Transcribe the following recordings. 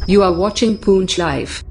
You are watching Poonch Live.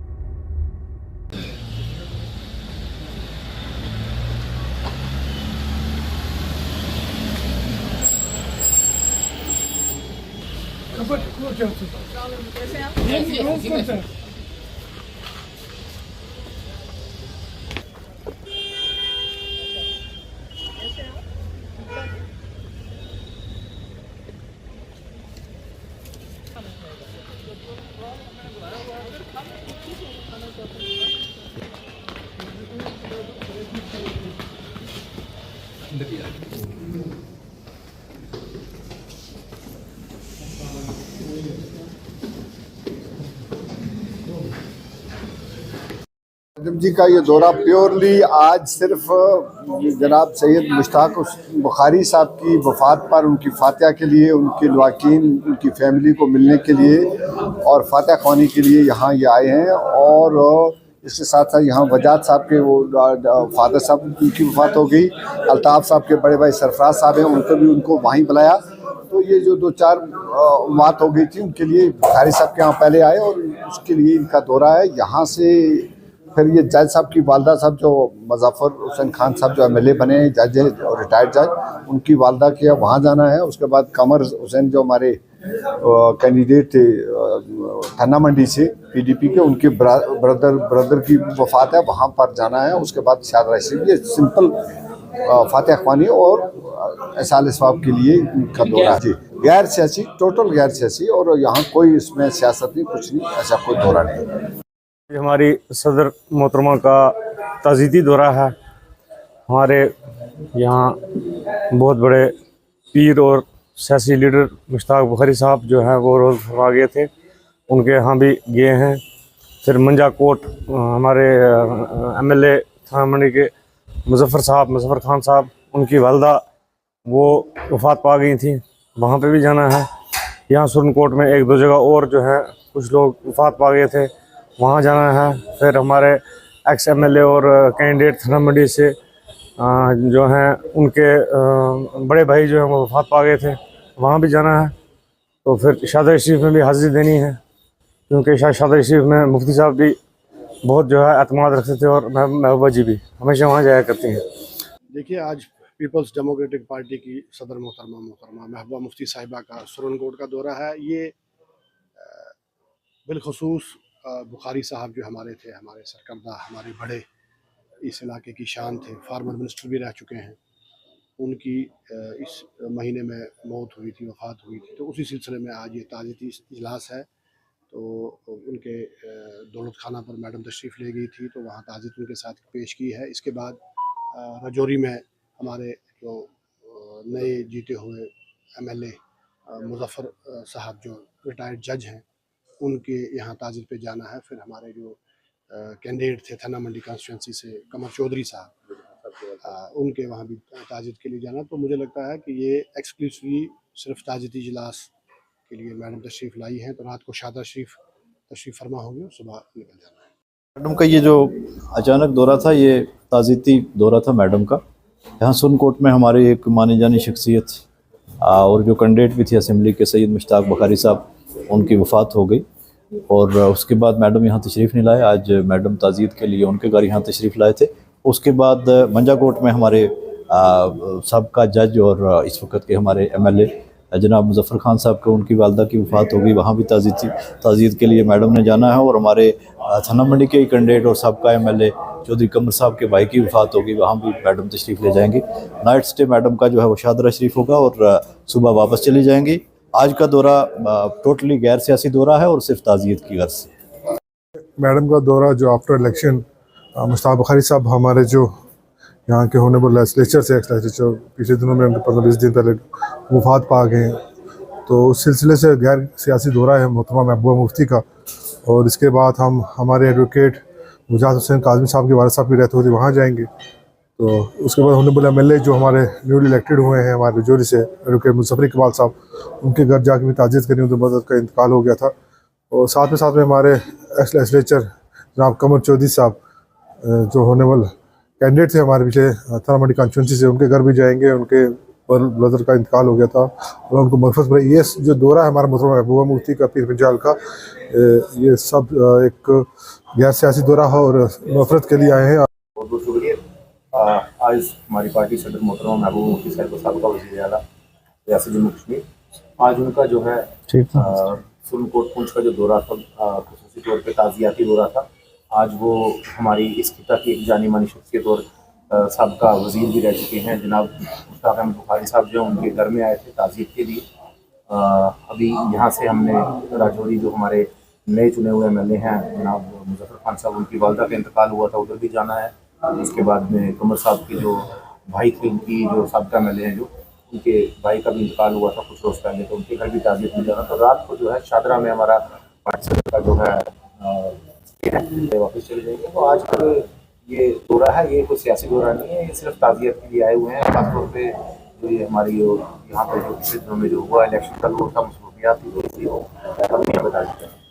Madam ji का ये दौरा प्योरली आज सिर्फ जनाब सैयद मुश्ताक बुखारी साहब की वफ़ात पर उनकी फातिहा के लिए, उनके लवाकीन, उनकी फैमिली को मिलने के लिए और फातिहा ख्वानी के लिए यहाँ ये आए हैं। और इसके साथ साथ यहाँ वजात साहब के वो फादर साहब उनकी वफ़ात हो गई, अल्ताफ़ साहब के बड़े भाई सरफराज साहब हैं, उनको वहीं बुलाया। तो ये जो 2-4 बात हो गई थी उनके लिए बुखारी साहब के यहाँ पहले आए और उसके लिए इनका दौरा है। यहाँ से फिर ये जज साहब की वालदा साहब जो मुज़फ़्फ़र हुसैन खान साहब जो एमएलए बने हैं, जज है और रिटायर्ड जज, उनकी वालदा के वहाँ जाना है। उसके बाद कमर हुसैन जो हमारे कैंडिडेट थे थन्ना मंडी से पीडीपी के, उनके ब्रदर की वफ़ात है, वहाँ पर जाना है। उसके बाद शाद रशीद, ये सिंपल फातिहा ख्वानी और एहसाल सवाब के लिए इनका दौरा है। गैर सियासी, टोटल गैर सियासी, और यहाँ कोई इसमें सियासत नहीं, कुछ नहीं, ऐसा कोई दौरा नहीं है। हमारी सदर मोहतरमा का ताज़ीती दौरा है। हमारे यहाँ बहुत बड़े पीर और सियासी लीडर मुश्ताक बुखारी साहब जो हैं वो रोज़ फरमा गए थे, उनके यहाँ भी गए हैं। फिर मंजा कोट हमारे एमएलए थाना मंडी के मुज़फ़्फ़र खान साहब, उनकी वालदा वो वफ़ात पा गई थी, वहाँ पे भी जाना है। यहाँ सुरनकोट में 1-2 जगह और जो है कुछ लोग वफ़ात पा गए थे, वहाँ जाना है। फिर हमारे एक्स एमएलए और कैंडिडेट थाना मंडी से जो हैं उनके बड़े भाई जो हैं वो वफ़ात पा गए थे, वहाँ भी जाना है। तो फिर शादा शरीफ में भी हाज़िरी देनी है, क्योंकि शादा शरीफ में मुफ्ती साहब भी बहुत जो है एतमाद रखते थे और महबूबा जी भी हमेशा वहाँ जाया करती हैं। देखिए, आज पीपल्स डेमोक्रेटिक पार्टी की सदर मोहतरमा महबूबा मुफ्ती साहिबा का सुरनकोट का दौरा है। ये बिलखसूस बुखारी साहब जो हमारे थे, हमारे सरकर्दा, हमारे बड़े इस इलाके की शान थे, फार्मर मिनिस्टर भी रह चुके हैं। उनकी इस महीने में मौत हुई थी, वफ़ात हुई थी। तो उसी सिलसिले में आज ये ताज़ीती इजलास है। तो उनके दौलत खाना पर मैडम तशरीफ़ ले गई थी, तो वहाँ ताज़ीत उनके साथ पेश की है। इसके बाद रजौरी में हमारे जो नए जीते हुए एमएलए मुज़फ़्फ़र साहब जो रिटायर्ड जज हैं, उनके यहाँ ताज़ीत पे जाना है। फिर हमारे जो कैंडिडेट थे थाना मंडी कॉन्स्टिट्यूंसी से कमर चौधरी साहब, उनके वहाँ भी ताज़ीत के लिए जाना। तो मुझे लगता है कि ये एक्सक्लूसिवली सिर्फ ताज़ीती इजलास के लिए मैडम तशरीफ़ लाई हैं। तो रात को शादा शरीफ तशरीफ़ फरमा होंगे और सुबह निकल जाना है। मैडम का ये जो अचानक दौरा था, ये ताज़ीती दौरा था मैडम का। यहाँ सुरनकोट में हमारे एक मानी जानी शख्सियत और जो कैंडिडेट भी थे असेंबली के, सैयद मुश्ताक बुखारी साहब, उनकी वफ़ात हो गई। और उसके बाद मैडम यहाँ तशरीफ़ नहीं लाए। आज मैडम ताज़ीत के लिए उनके घर यहाँ तशरीफ़ लाए थे। उसके बाद मंजा कोट में हमारे सबका जज और इस वक्त के हमारे एमएलए जनाब मुज़फ़्फ़र खान साहब को, उनकी वालदा की वफ़ात हो गई, वहाँ भी ताज़ीत के लिए मैडम ने जाना है। और हमारे थाना मंडी के कैंडिडेट और सबका एमएलए चौधरी कमर साहब के भाई की वफ़ात होगी, वहाँ भी मैडम तशरीफ़ ले जाएंगे। नाइट स्टे मैडम का जो है वो शादरा शरीफ होगा और सुबह वापस चली जाएंगी। आज का दौरा टोटली गैर सियासी दौरा है और सिर्फ ताज़ियत की गर्ज से। मैडम का दौरा जो आफ्टर इलेक्शन मुश्ताक बुखारी साहब हमारे जो यहाँ के होनेबल लेजिस्लेचर से जो पिछले दिनों में उनके 15-20 दिन पहले वफात पा गए हैं, तो उस सिलसिले से गैर सियासी दौरा है मोहतरमा महबूबा मुफ्ती का। और इसके बाद हम हमारे एडवोकेट मुजाहिद हुसैन काज़मी साहब के वालिद साहब की रहते हुए वहाँ जाएंगे। तो उसके बाद होनेबल एमएलए जो हमारे न्यूली इलेक्टेड हुए हैं हमारे रजौरी से, एडवोकेट मुज़फ़्फ़र इकबाल साहब, उनके घर जाके भी ताज़ियत करनी, उनके मदद का इंतकाल हो गया था। और साथ में हमारे एक्स लेजिस्लेचर जनाब कमर चौधरी साहब जो होनेबल कैंडिडेट थे हमारे पीछे थाना मंडी कॉन्स्टिट्यूंसी से, उनके घर भी जाएंगे, उनके पर ब्रदर का इंतकाल हो गया था और उनको मरफत भाई ये जो दौरा है हमारा मोहतरमा महबूबा मुफ्ती का पीर पंजाल का, ये सब एक गैर सियासी दौरा है और नफरत के लिए आए हैं। बहुत बहुत शुक्रिया। आज हमारी पार्टी सदर मोहतरमा महबूबा मुफ्ती साहब को साबिक़ा वज़ीर आला रियासत जम्मू कश्मीर, आज उनका जो है सुरनकोट पुंछ का जो दौरा था, ख़ुसूसी तौर पे ताज़ियाती दौरा था। आज वो हमारी इस खिता की एक जानी मानी शख्सियत और साबिक़ा वज़ीर भी रह चुके हैं जनाब मुश्ताक अहमद बुखारी साहब, जो उनके घर में आए थे ताज़ियत के लिए। अभी यहाँ से हमने राजौरी जो हमारे नए चुने हुए MLA हैं जनाब मुज़फ़्फ़र खान साहब, उनकी वालदा का इंतकाल हुआ था, उधर भी जाना है। उसके बाद में कमर साहब के जो भाई थे, उनकी जो साबिक़ा MLA हैं, जो उनके भाई का भी इंतकाल हुआ था कुछ रोज़ पहले, तो उनके घर भी ताज़ियत में जाना। तो रात को जो है शादरा में हमारा पार्टी सदर का जो है वापस चले जाएंगे। तो आज का ये दौरा है, ये कोई सियासी दौरा नहीं है, ये सिर्फ ताज़ियत के लिए आए हुए हैं। खासतौर पर जो ये हमारी यहाँ पर जो पिछले दिनों में जो हुआ इलेक्शन का, वो था मसरूफियात थी, तो इसलिए वो बता देते हैं।